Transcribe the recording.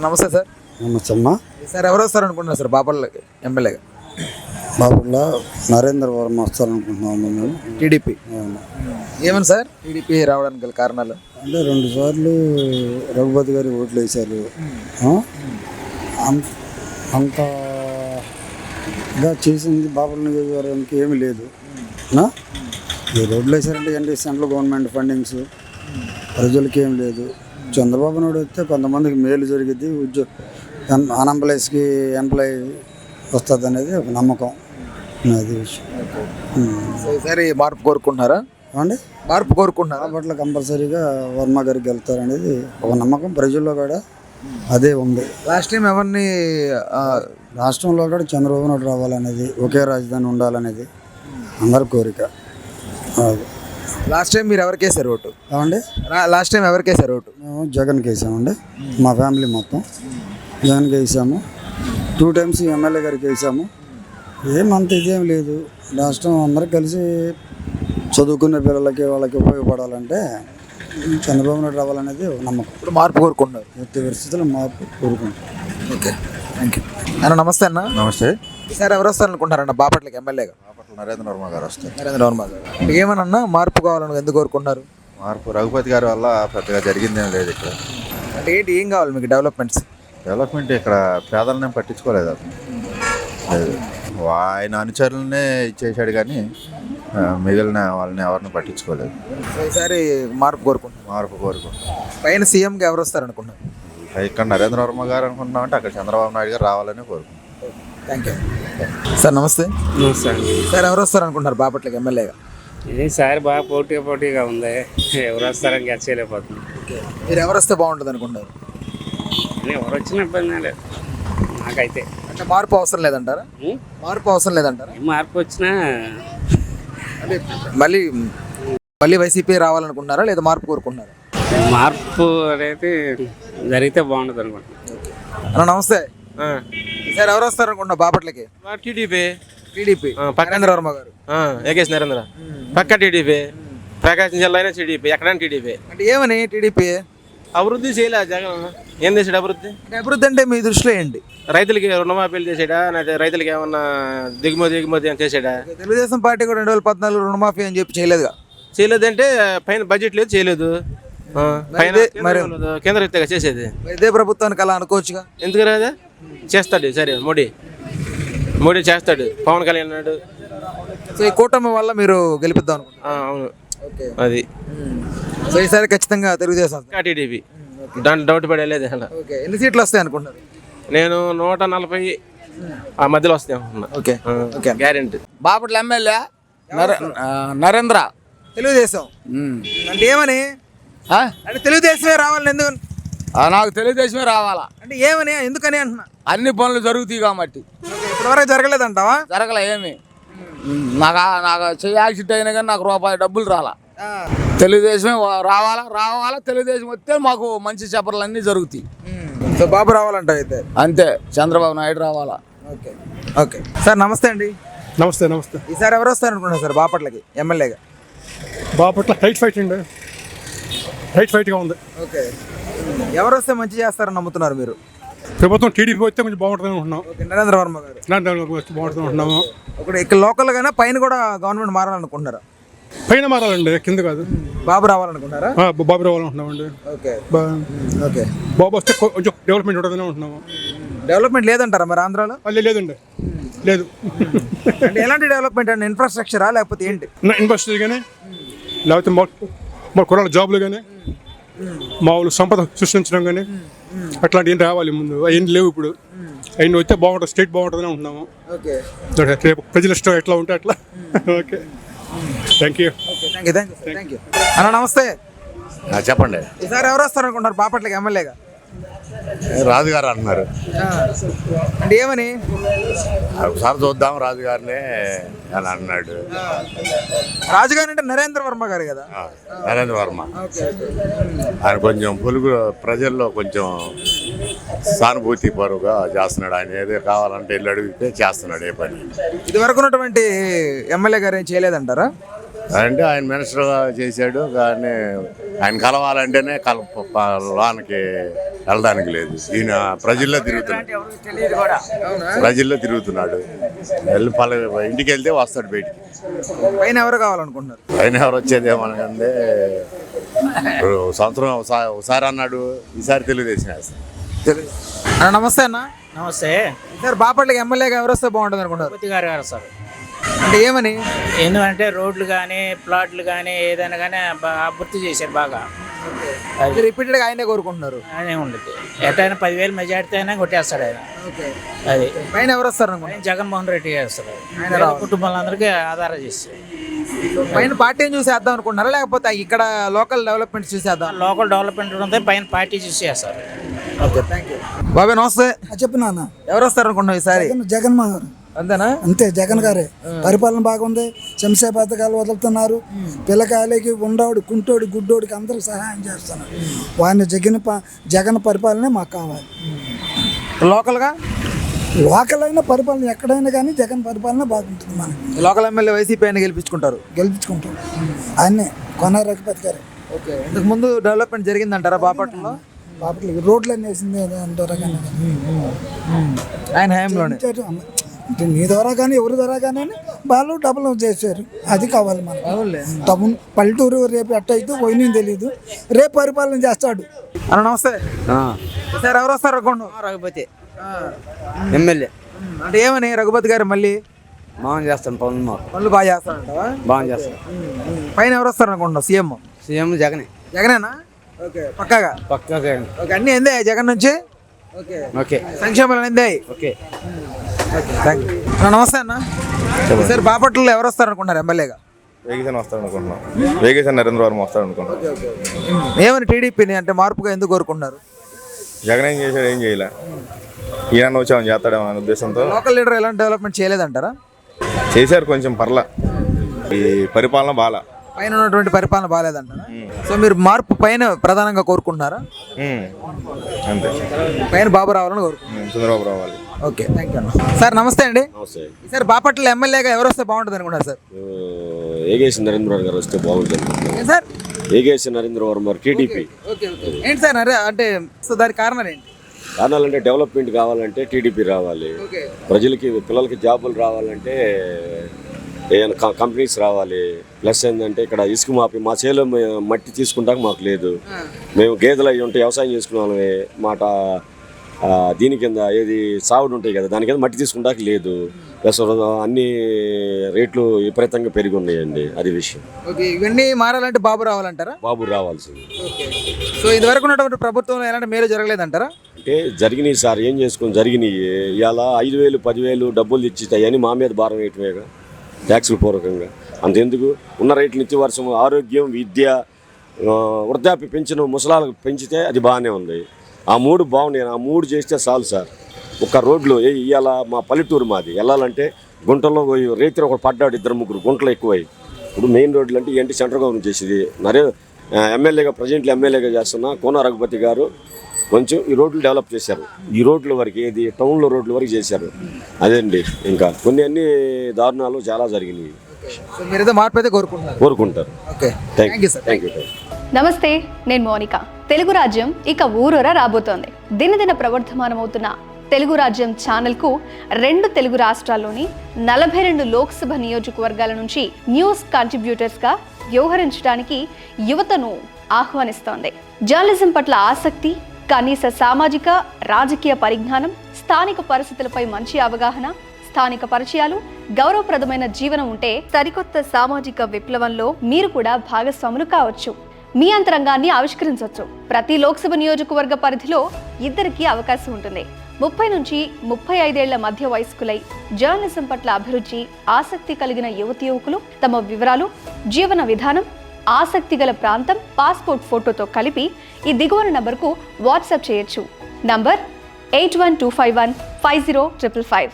నమస్తే సార్. నమస్తే అమ్మా. సార్ ఎవరు వస్తారు అనుకుంటున్నారు సార్ బాపట్లకి ఎమ్మెల్యేగా? బాపట్ల నరేంద్ర వర్మ వస్తారనుకుంటున్నాము మేము. టీడీపీ. ఏమని సార్ టీడీపీ రావడానికి గల కారణాలు? అంటే 2 సార్లు రఘుపతి గారి ఓట్లు వేశారు. అంతగా చేసింది బాపట్ల నియోజకవర్గానికి ఏమీ లేదు. ఈ రోడ్లు వేశారంటే ఏంటి, సెంట్రల్ గవర్నమెంట్ ఫండింగ్స్ ప్రజలకి ఏం లేదు. చంద్రబాబు నాయుడు వస్తే కొంతమందికి మేలు జరిగింది, అన్ఎంప్లాయీస్కి ఎంప్లాయీ వస్తుంది అనేది ఒక నమ్మకం. అది విషయం. ఈసారి మార్పు కోరుకుంటున్నారా? అండి మార్పు కోరుకుంటున్నారా? బాపట్ల కంపల్సరీగా వర్మ గారికి వెళ్తారనేది ఒక నమ్మకం ప్రజల్లో కూడా అదే ఉంది. లాస్ట్ టైం ఎవరిని రాష్ట్రంలో కూడా చంద్రబాబు నాయుడు రావాలనేది, ఒకే రాజధాని ఉండాలనేది అందరి కోరిక. లాస్ట్ టైం మీరు ఎవరికి వేసారు ఓటు? ఏమండి లాస్ట్ టైం ఎవరికి వేసారు ఓటు? మేము జగన్కి వేసామండి. మా ఫ్యామిలీ మొత్తం జగన్కి వేసాము. 2 times ఎమ్మెల్యే గారికి వేసాము. ఏమంత ఇదేం లేదు. రాష్ట్రం అందరూ కలిసి చదువుకునే పిల్లలకి వాళ్ళకి ఉపయోగపడాలంటే చంద్రబాబు నాయుడు రావాలనేది ఒక నమ్మకం. ఇప్పుడు మార్పు కోరుకుంటున్నారు? ఎట్టి పరిస్థితుల్లో మార్పు కోరుకుంటాం. ఓకే, థ్యాంక్ యూ అన్న. నమస్తే అన్న. నమస్తే. ఈసారి ఎవరు వస్తారు అనుకుంటారన్న బాపట్లకి ఎమ్మెల్యేగా? బాపట్ల నరేంద్ర వర్మ గారు వస్తారు. నరేంద్ర వర్మ గారు. ఏమన్నా మార్పు కావాలని ఎందుకు కోరుకుంటున్నారు? మార్పు రఘుపతి గారి వల్ల పెద్దగా జరిగిందేం లేదు ఇక్కడ. అంటే ఏంటి, ఏం కావాలి మీకు డెవలప్మెంట్స్? డెవలప్మెంట్ ఇక్కడ పేదలనే పట్టించుకోలేదు అతను. లేదు, ఆయన అనుచరులనే ఇచ్చేసాడు కానీ మిగిలిన వాళ్ళని ఎవరిని పట్టించుకోలేదు. ఈసారి మార్పు కోరుకుంటున్నారు? మార్పు కోరుకుంటాం. పైన సీఎంగా ఎవరు వస్తారు అనుకుంటున్నారు? ఇక్కడ నరేంద్ర వర్మ గారు అనుకుంటున్నామంటే అక్కడ చంద్రబాబు నాయుడు గారు రావాలని కోరుకుంటాం. Thank you sir. నమస్తే. నమస్తే అండి. సార్ ఎవరు వస్తారు అనుకుంటున్నారు బాపట్లకి ఎమ్మెల్యేగా? ఈసారి బాగా పోటీగా ఉంది. ఎవరు వస్తారని గెస్ చేయలేకపోతుంది. మీరు ఎవరు వస్తే బాగుంటుంది అనుకుంటారు? ఎవరు వచ్చిన ఇబ్బంది లేదు నాకైతే. అంటే మార్పు అవసరం లేదంటారా? మార్పు అవసరం లేదంటారా? మార్పు వచ్చినా అంటే మళ్ళీ వైసీపీ రావాలనుకుంటున్నారా లేదా మార్పు కోరుకుంటున్నారా? మార్పు అనేది జరిగితే బాగుంటుంది అనుకుంటున్నాను. అన్న నమస్తే. సార్ ఎవరు వస్తారు అనుకుంటున్నా బాపట్లకి? టీడీపీ నరేంద్ర వర్మ గారు. ఏకేసి నరేంద్ర పక్క టీడీపీ. ప్రకాశం జిల్లా అయినా టీడీపీ, ఎక్కడైనా టీడీపీ. అంటే ఏమని టీడీపీ అభివృద్ధి చేయలే జగన్? ఏం చేసాడు అభివృద్ధి? అంటే అభివృద్ధి అంటే మీ దృష్టిలో ఏంటి? రైతులకి రుణమాఫీలు చేసాడా, లేకపోతే రైతులకి ఏమన్నా దిగుమతి అని చేసాడా? తెలుగుదేశం పార్టీ కూడా 2014 రుణమాఫీ అని చెప్పి చేయలేదుగా? చేయలేదంటే పైన బడ్జెట్ లేదు, చేయలేదు. పైన మరి కేంద్ర వ్యక్తిగా చేసేది. ఇదే ప్రభుత్వానికి అలా అనుకోవచ్చుగా? ఎందుకు రాదా? చేస్తాడు. సరే, మోడీ చేస్తాడు. పవన్ కళ్యాణ్ అన్నాడు. సో ఈ కూటమి వల్ల మీరు గెలిపిద్దాం అనుకుంటున్నారు? అవును. ఓకే, అది. సో ఈసారి ఖచ్చితంగా తెలుగుదేశం టీడీపీ, దాంట్లో డౌట్ పడేలేదు. ఓకే, ఎన్ని సీట్లు వస్తాయి అనుకుంటున్నారు? నేను 140 ఆ మధ్యలో వస్తాయి అనుకున్నా. Okay okay, guarantee. Bapatla MLA Narendra. Telugu Desam అంటే ఏమని? అంటే తెలుగుదేశమే రావాలని ఎందుకు? నాకు తెలుగుదేశమే రావాలా అంటే ఏమని, ఎందుకని అంటున్నా? అన్ని పనులు జరుగుతాయి కాబట్టి. ఇప్పటివరకు జరగలేదంటావా? జరగలే ఏమి. నాకు యాక్సిడెంట్ అయినా కానీ నాకు రూపాయి డబ్బులు రాలా. తెలుగుదేశమే రావాలా. తెలుగుదేశం వస్తే మాకు మంచి చెప్పర్లు అన్నీ జరుగుతాయి. సో బాబు రావాలంట అయితే? అంతే, చంద్రబాబు నాయుడు రావాలా. Okay okay sir. నమస్తే అండి. నమస్తే. ఈసారి ఎవరు వస్తారు అనుకుంటున్నారు సార్ బాపట్లకి ఎమ్మెల్యేగా? బాపట్ల హైట్ ఫైట్గా ఉంది. ఓకే, ఎవరు వస్తే మంచి చేస్తారని నమ్ముతున్నారు మీరు? ప్రభుత్వం టీడీపీ వస్తే కొంచెం బాగుంటుంది అనుకుంటున్నాం. ఓకే, నరేంద్ర వర్మ గారు బాగుంటుంది అనుకుంటున్నాము. ఒకటి ఇక్కడ లోకల్గానే పైన కూడా గవర్నమెంట్ మారాలనుకుంటున్నారా? పైన మారాలండి, కింద కాదు. బాబు రావాలనుకుంటారా? బాబు రావాలనుకుంటున్నామండి. ఓకే ఓకే, బాబు వస్తే కొంచెం డెవలప్మెంట్ ఉంటుందని ఉంటున్నాము. డెవలప్మెంట్ లేదంటారా మరి ఆంధ్రాలో? లేదండి, లేదు. అంటే ఎలాంటి డెవలప్మెంట్ అండి? ఇన్ఫ్రాస్ట్రక్చరా లేకపోతే ఏంటి? ఇన్వెస్టర్ కానీ, లేకపోతే మా కుర్రాళ్ళ జాబులు కానీ, మా వాళ్ళు సంపద సృష్టించడం కానీ అట్లాంటి ఏం రావాలి ముందు. అవన్నీ లేవు ఇప్పుడు. అవన్నీ వస్తే బాగుంటుంది, స్టేట్ బాగుంటుందని ఉంటున్నాము. ఓకే, రేపు ప్రజల ఇష్టం ఎట్లా ఉంటే అట్లా. Okay, thank you. అన్న నమస్తే. చెప్పండి. ఈసారి ఎవరు వస్తారు అనుకుంటారు బాపట్లకి ఎమ్మెల్యేగా? రాజుగారు అంటున్నారు. అంటే ఏమని? ఒకసారి చూద్దాం రాజుగారిని అని అన్నాడు. రాజుగారు అంటే నరేంద్ర వర్మ గారు కదా? నరేంద్ర వర్మ. ఆయన కొంచెం ప్రజల్లో కొంచెం సానుభూతి పరుగా చేస్తున్నాడు. ఆయన ఏదో కావాలంటే ఇల్లు అడిగితే చేస్తున్నాడు ఏ పని. ఇది వరకు ఉన్నటువంటి ఎమ్మెల్యే గారు ఏం చేయలేదంటారా? అంటే ఆయన మినిస్టర్గా చేశాడు కానీ ఆయన కలవాలంటేనే లోనికి వెళ్ళడానికి లేదు. ఈయన ప్రజల్లో తిరుగుతున్నాడు. వెళ్ళి ఇంటికి వెళ్తే వస్తాడు బయటికి. పైన ఎవరు కావాలనుకుంటున్నారు? ఆయన ఎవరు వచ్చేదేమనకంటే సంవత్సరం ఒకసారి అన్నాడు, ఈసారి తెలుగుదేశం వేస్తాడు. అన్న నమస్తే అన్న. నమస్తే. సార్ బాపట్లకి ఎమ్మెల్యేగా ఎవరు వస్తే బాగుంటుంది అనుకుంటారు? తిరుపతి గారు సార్. అంటే ఏమని? ఎందుకంటే రోడ్లు కానీ ప్లాట్లు కానీ ఏదైనా కానీ అభివృద్ధి చేశారు బాగా. రిపీటెడ్గా ఆయనే కోరుకుంటున్నారు. ఆయనే ఉండదు. ఎట్టయినా 10,000 మెజార్టీ అయినా కొట్టేస్తాడు ఆయన. అది పైన ఎవరు వస్తారు అనుకుంటున్నారు? జగన్మోహన్ రెడ్డి చేస్తాడు. కుటుంబాలందరికీ ఆధారం చేస్తారు. పైన పార్టీని చూసేద్దాం అనుకుంటున్నారా లేకపోతే ఇక్కడ లోకల్ డెవలప్మెంట్ చూసేద్దాం? లోకల్ డెవలప్మెంట్ ఉంటే పైన పార్టీ చూసి చేస్తారు. Okay, thank you. బాబాయ్ నమస్తే. చెప్పు నాన్న. ఎవరు వస్తారు అనుకుంటున్నాం ఈసారి? జగన్మోహన్ గారు. అంతేనా? అంతే, జగన్ గారే. పరిపాలన బాగుంది. సంక్షేమ పథకాలు వదులుతున్నారు. పిల్లకాయలకి ఉండోడు కుంటోడి గుడ్డోడికి అందరికి సహాయం చేస్తున్నారు. వాడిని జగన్ పరిపాలనే మాకు కావాలి. లోకల్గా లోకల్ అయినా పరిపాలన ఎక్కడైనా కానీ జగన్ పరిపాలన బాగుంటుంది. మనకి లోకల్ ఎమ్మెల్యే వైసీపీ ఆయన గెలిపించుకుంటాం. ఆయనే కొన రఘుపతి గారు. ఓకే, ఇంతకు ముందు డెవలప్మెంట్ జరిగిందంటారా బాపట్లలో? బాపట్లకి రోడ్లు అన్నీ వేసింది అంటారా కానీ ఆయన హయాంలోనే. అంటే నీ ద్వారా కానీ ఎవరి ద్వారా కానీ వాళ్ళు డబుల్ చేశారు. అది కావాలి మనకు. టౌన్ పల్లెటూరు రేపు ఎట్టయితే పోయిన తెలియదు. రేపు పరిపాలన చేస్తాడు. అన్న నమస్తే. సార్ ఎవరు వస్తారు అనుకోండి? రఘుపతి ఎమ్మెల్యే. అంటే ఏమని రఘుపతి గారు మళ్ళీ బాగా చేస్తాను పనులు బాగా చేస్తారంటావా? బాగా చేస్తాను. పైన ఎవరు వస్తారు అనుకుంటున్నావు? సీఎం జగనే. జగనేనా? ఓకే, పక్కాగా. పక్కాగా. ఓకే, అన్నీ ఎందే జగన్ నుంచి. ఓకే ఓకే, సంక్షేమాలు ఎందే. Okay, thank you. నమస్తే అన్న. సార్ బాపట్లలో ఎవరు వస్తారు అనుకుంటున్నారు ఎమ్మెల్యేగా? వేగేషన్ వస్తాడు అనుకుంటున్నాం. వేగేషన్ నరేంద్ర వర్మ వస్తాడు అనుకుంటున్నాం. ఏమని టీడీపీని అంటే మార్పుగా ఎందుకు కోరుకుంటున్నారు? జగన్ ఏం చేశాడు? ఏం చేయలే. ఈయన వచ్చామని చేస్తాడేమో అనే ఉద్దేశంతో. లోకల్ లీడర్ ఎలాంటి డెవలప్మెంట్ చేయలేదంటారా? చేశారు కొంచెం పర్లా. ఈ పరిపాలన బాగా పైన ఉన్నటువంటి పరిపాలన బాగాలేదంటారా? సో మీరు మార్పు పైన ప్రధానంగా కోరుకుంటున్నారా? అంతే, పైన బాబు రావాలని కోరుకుంటున్నారు. చంద్రబాబు రావాలి. ఓకే, థ్యాంక్ యూ అన్న. సార్ నమస్తే అండి. సార్ బాపట్ల ఎమ్మెల్యేగా ఎవరు వస్తే బాగుంటుంది అనుకుంటారు సార్? ఏగేసి నరేంద్ర వర్మ గారు వస్తే బాగుంటుంది. సార్ ఏగేసి నరేంద్ర వర్మ టీడీపీ. ఏంటి సార్ అంటే సో దానికి కారణం ఏంటి? కారణాలంటే డెవలప్మెంట్ కావాలంటే టీడీపీ రావాలి. ప్రజలకి పిల్లలకి జాబులు రావాలంటే ఏమైనా కంపెనీస్ రావాలి. ప్లస్ ఏంటంటే ఇక్కడ ఇసుక మా చేలో మట్టి తీసుకుంటాక మాకు లేదు. మేము గేదెలు అవి ఉంటే వ్యవసాయం చేసుకునే వాళ్ళమే. మాట దీని కింద ఏది సాగుడు ఉంటాయి కదా, దాని కింద మట్టి తీసుకుంటాక లేదు. ప్లస్ అన్ని రేట్లు విపరీతంగా పెరిగి ఉన్నాయండి. అది విషయం. ఇవన్నీ మారాలంటే బాబు రావాలంటారా? బాబు రావాల్సింది. సో ఇదివరకు ఉన్నటువంటి ప్రభుత్వంలో ఎలాంటి మేలు జరగలేదంటారా? అంటే జరిగినాయి సార్, ఏం చేసుకొని జరిగినాయి. ఇవాళ 5,000 10,000 డబ్బులు తెచ్చిస్తాయి అని మా మీద భారం వేయటమేగా ట్యాక్సుల పూర్వకంగా. అంతెందుకు ఉన్న రేట్లు నిత్యవర్షం, ఆరోగ్యం, విద్య, వృద్ధాప్య పెంచిన ముసలాలకు పెంచితే అది బాగానే ఉంది. ఆ 3 బాగున్నాయి. ఆ 3 చేస్తే చాలు సార్. ఒక రోడ్లు ఇవాళ మా పల్లెటూరు మాది వెళ్ళాలంటే గుంటల్లో పోయి రైతులు ఒకటి పడ్డాడు, 2-3 గుంటలు ఎక్కువై. ఇప్పుడు మెయిన్ రోడ్లు అంటే ఏంటి సెంట్రల్ గవర్నమెంట్ చేసేది. ఎమ్మెల్యేగా ప్రజెంట్లీ ఎమ్మెల్యేగా చేస్తున్న కోన రఘుపతి గారు కొంచెం ఈ రోడ్లు డెవలప్ చేశారు. ఈ రోడ్ల వరకు ఏది టౌన్లో రోడ్ల వరకు చేశారు. అదేండి, ఇంకా కొన్ని అన్ని దారుణాలు చాలా జరిగినాయి. కోరుకుంటారు. Thank you. నమస్తే, నేను మోనిక. తెలుగు రాజ్యం ఇక ఊరూరా రాబోతోంది. దినదిన ప్రవర్ధమానమవుతున్న తెలుగు రాజ్యం ఛానల్కు 2 తెలుగు రాష్ట్రాల్లోని 42 లోక్సభ నియోజకవర్గాల నుంచి న్యూస్ కంట్రిబ్యూటర్స్గా వ్యవహరించడానికి యువతను ఆహ్వానిస్తోంది. జర్నలిజం పట్ల ఆసక్తి, కనీస సామాజిక రాజకీయ పరిజ్ఞానం, స్థానిక పరిస్థితులపై మంచి అవగాహన, స్థానిక పరిచయాలు, గౌరవప్రదమైన జీవనం ఉంటే సరికొత్త సామాజిక విప్లవంలో మీరు కూడా భాగస్వాములు కావచ్చు. మీ అంతరంగాన్ని ఆవిష్కరించవచ్చు. ప్రతి లోక్సభ నియోజకవర్గ పరిధిలో 2కి అవకాశం ఉంటుంది. 30 నుంచి 35 ఏళ్ల మధ్య వయస్కులై జర్నలిజం పట్ల అభిరుచి, ఆసక్తి కలిగిన యువకులు తమ వివరాలు, జీవన విధానం, ఆసక్తి గల ప్రాంతం, పాస్పోర్ట్ ఫోటోతో కలిపి ఈ దిగువన నంబర్కు వాట్సాప్ చేయొచ్చు. నంబర్ 8125150555.